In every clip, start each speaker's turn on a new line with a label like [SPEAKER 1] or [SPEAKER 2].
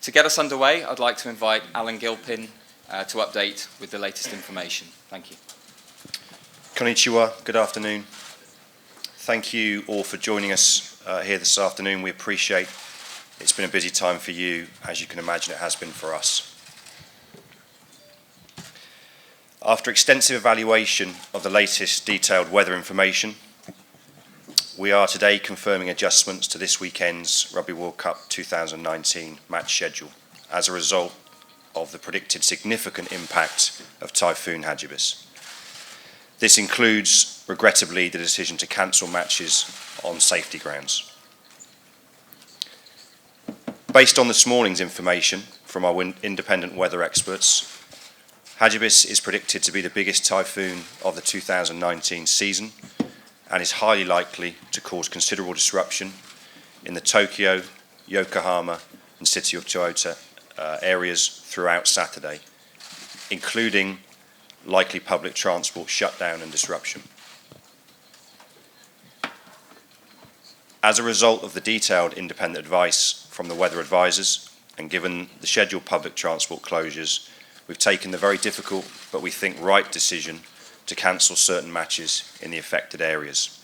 [SPEAKER 1] To get us underway, I'd like to invite Alan Gilpin to update with the latest information. Thank you.
[SPEAKER 2] Konnichiwa, good afternoon. Thank you all for joining us here this afternoon. We appreciate it's been a busy time for you, as you can imagine it has been for us. After extensive evaluation of the latest detailed weather information, we are today confirming adjustments to this weekend's Rugby World Cup 2019 match schedule as a result of the predicted significant impact of Typhoon Hagibis. This includes, regrettably, the decision to cancel matches on safety grounds. Based on this morning's information from our independent weather experts, Hagibis is predicted to be the biggest typhoon of the 2019 season and is highly likely to cause considerable disruption in the Tokyo, Yokohama and City of Toyota areas throughout Saturday, including likely public transport shutdown and disruption. As a result of the detailed independent advice from the weather advisors and given the scheduled public transport closures, we've taken the very difficult but we think right decision to cancel certain matches in the affected areas.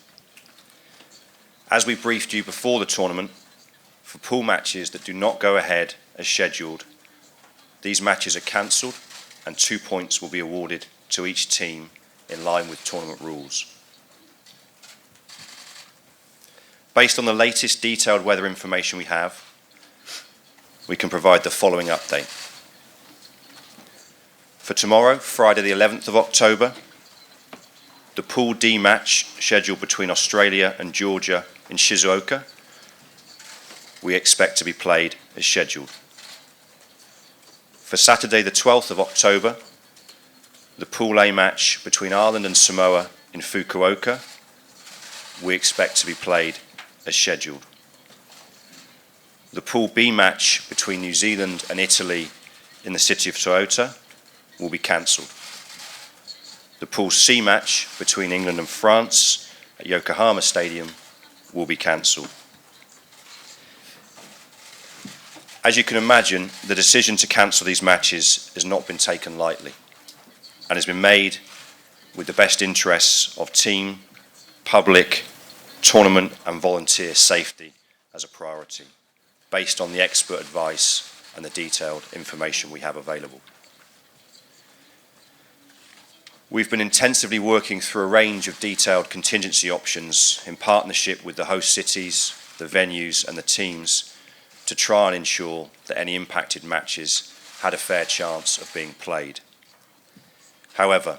[SPEAKER 2] As we briefed you before the tournament, for pool matches that do not go ahead as scheduled, these matches are cancelled and 2 points will be awarded to each team in line with tournament rules. Based on the latest detailed weather information we have, we can provide the following update. For tomorrow, Friday the 11th of October, the Pool D match scheduled between Australia and Georgia in Shizuoka, we expect to be played as scheduled. For Saturday the 12th of October, the Pool A match between Ireland and Samoa in Fukuoka, we expect to be played as scheduled. The Pool B match between New Zealand and Italy in the City of Toyota will be cancelled. The Pool C match between England and France at Yokohama Stadium will be cancelled. As you can imagine, the decision to cancel these matches has not been taken lightly and has been made with the best interests of team, public, tournament and volunteer safety as a priority, based on the expert advice and the detailed information we have available. We've been intensively working through a range of detailed contingency options in partnership with the host cities, the venues and the teams to try and ensure that any impacted matches had a fair chance of being played. However,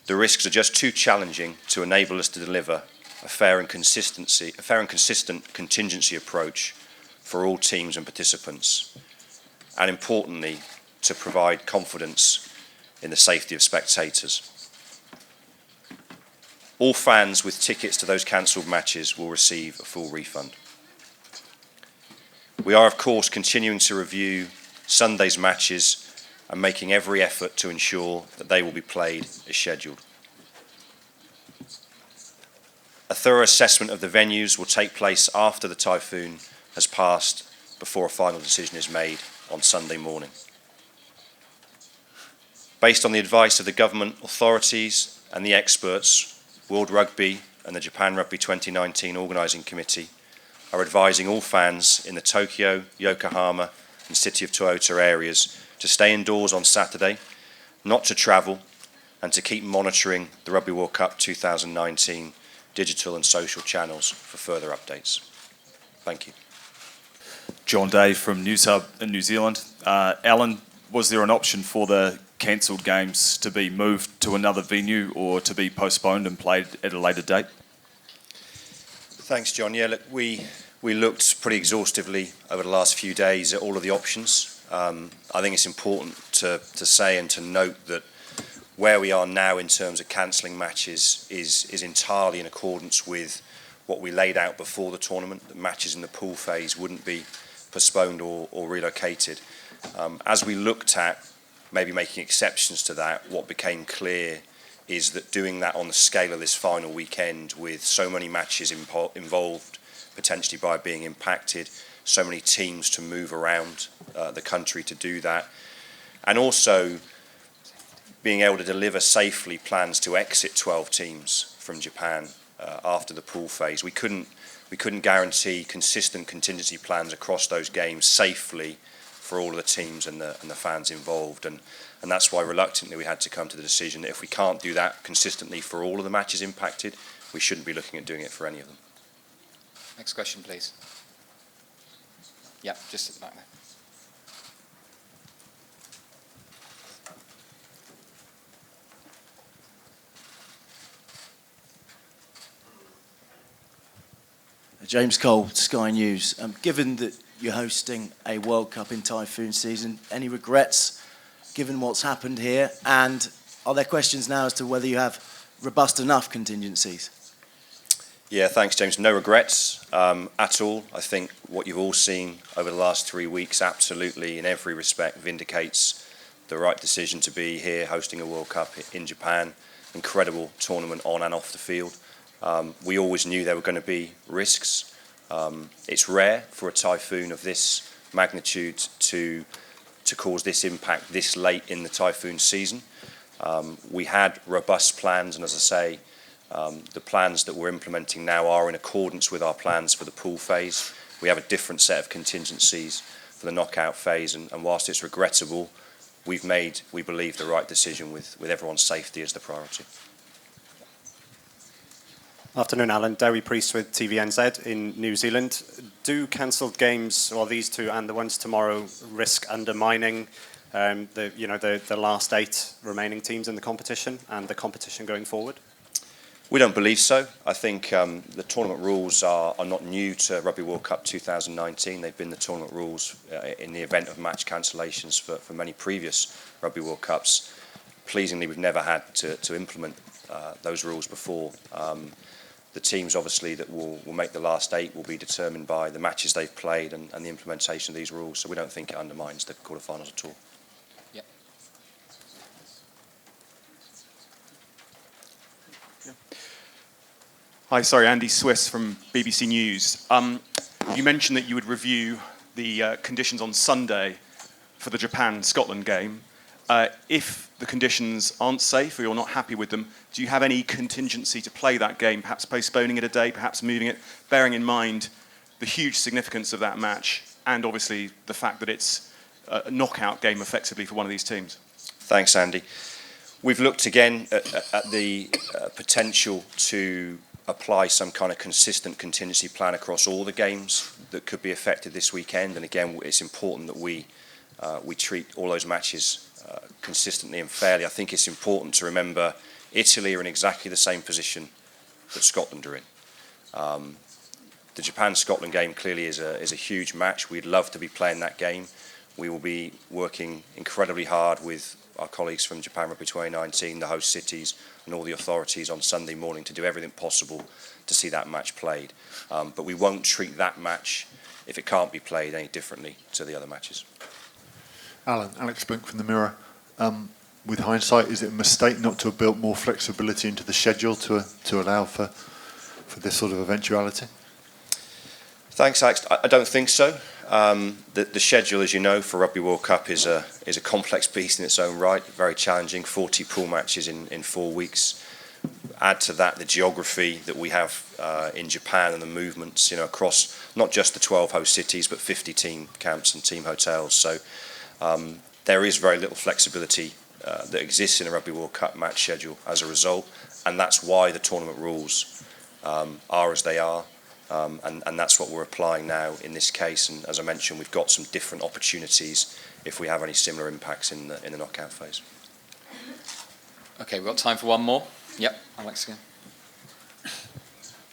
[SPEAKER 2] the risks are just too challenging to enable us to deliver a fair and consistent contingency approach for all teams and participants, and importantly, to provide confidence in the safety of spectators. All fans with tickets to those cancelled matches will receive a full refund. We are, of course, continuing to review Sunday's matches and making every effort to ensure that they will be played as scheduled. A thorough assessment of the venues will take place after the typhoon has passed before a final decision is made on Sunday morning. Based on the advice of the government authorities and the experts, World Rugby and the Japan Rugby 2019 Organising Committee are advising all fans in the Tokyo, Yokohama and City of Toyota areas to stay indoors on Saturday, not to travel, and to keep monitoring the Rugby World Cup 2019 digital and social channels for further updates. Thank you.
[SPEAKER 3] John Day from Newshub in New Zealand. Alan, was there an option for the cancelled games to be moved to another venue or to be postponed and played at a later date?
[SPEAKER 2] Thanks, John. Yeah, look, we looked pretty exhaustively over the last few days at all of the options. I think it's important to say and to note that where we are now in terms of cancelling matches is entirely in accordance with what we laid out before the tournament. The matches in the pool phase wouldn't be postponed or relocated. As we looked at maybe making exceptions to that, what became clear is that doing that on the scale of this final weekend with so many matches involved, potentially by being impacted, so many teams to move around the country to do that, and also being able to deliver safely plans to exit 12 teams from Japan after the pool phase. We couldn't guarantee consistent contingency plans across those games safely for all of the teams and the fans involved, and that's why reluctantly we had to come to the decision that if we can't do that consistently for all of the matches impacted, we shouldn't be looking at doing it for any of them.
[SPEAKER 1] Next question, please. Yeah, just at the back there.
[SPEAKER 4] James Cole, Sky News. Given that you're hosting a World Cup in Typhoon season, any regrets given what's happened here? And are there questions now as to whether you have robust enough contingencies?
[SPEAKER 2] Yeah, thanks, James. No regrets at all. I think what you've all seen over the last 3 weeks absolutely, in every respect, vindicates the right decision to be here hosting a World Cup in Japan. Incredible tournament on and off the field. We always knew there were going to be risks. It's rare for a typhoon of this magnitude to cause this impact this late in the typhoon season. We had robust plans, and as I say, the plans that we're implementing now are in accordance with our plans for the pool phase. We have a different set of contingencies for the knockout phase, and whilst it's regrettable, we've made, we believe, the right decision with everyone's safety as the priority.
[SPEAKER 5] Afternoon, Alan. Dewi Priest with TVNZ in New Zealand. Do cancelled games, or these two and the ones tomorrow, risk undermining the last 8 remaining teams in the competition and the competition going forward?
[SPEAKER 2] We don't believe so. I think the tournament rules are not new to Rugby World Cup 2019. They've been the tournament rules in the event of match cancellations for many previous Rugby World Cups. Pleasingly, we've never had to implement those rules before. The teams, obviously, that will make the last 8 will be determined by the matches they've played and the implementation of these rules. So we don't think it undermines the quarterfinals at all.
[SPEAKER 1] Yep.
[SPEAKER 6] Hi, sorry, Andy Swiss from BBC News. You mentioned that you would review the conditions on Sunday for the Japan-Scotland game. If the conditions aren't safe or you're not happy with them, do you have any contingency to play that game, perhaps postponing it a day, perhaps moving it, bearing in mind the huge significance of that match and obviously the fact that it's a knockout game effectively for one of these teams?
[SPEAKER 2] Thanks, Andy. We've looked again at the potential to apply some kind of consistent contingency plan across all the games that could be affected this weekend. And again, it's important that we treat all those matches consistently and fairly. I think it's important to remember Italy are in exactly the same position that Scotland are in. The Japan-Scotland game clearly is a huge match. We'd love to be playing that game. We will be working incredibly hard with our colleagues from Japan Rugby 2019, the host cities, and all the authorities on Sunday morning to do everything possible to see that match played. But we won't treat that match, if it can't be played, any differently to the other matches.
[SPEAKER 7] Alan, Alex Blink from The Mirror. With hindsight, is it a mistake not to have built more flexibility into the schedule to allow for this sort of eventuality?
[SPEAKER 2] Thanks, Alex. I don't think so. The schedule, as you know, for Rugby World Cup is a complex beast in its own right, very challenging, 40 pool matches in 4 weeks. Add to that the geography that we have in Japan and the movements, across not just the 12 host cities, but 50 team camps and team hotels. So there is very little flexibility that exists in a Rugby World Cup match schedule as a result, and that's why the tournament rules are as they are. And that's what we're applying now in this case. And as I mentioned, we've got some different opportunities if we have any similar impacts in the knockout phase.
[SPEAKER 1] Okay, we've got time for one more. Yep, Alex again.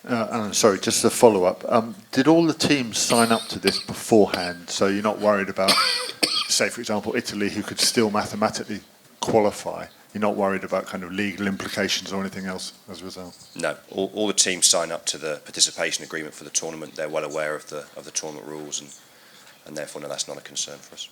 [SPEAKER 7] Alan, sorry, just a follow-up. Did all the teams sign up to this beforehand, so you're not worried about, say, for example, Italy, who could still mathematically qualify? You're not worried about kind of legal implications or anything else as a result?
[SPEAKER 2] No, all the teams sign up to the participation agreement for the tournament. They're well aware of the tournament rules, and therefore, no, that's not a concern for us.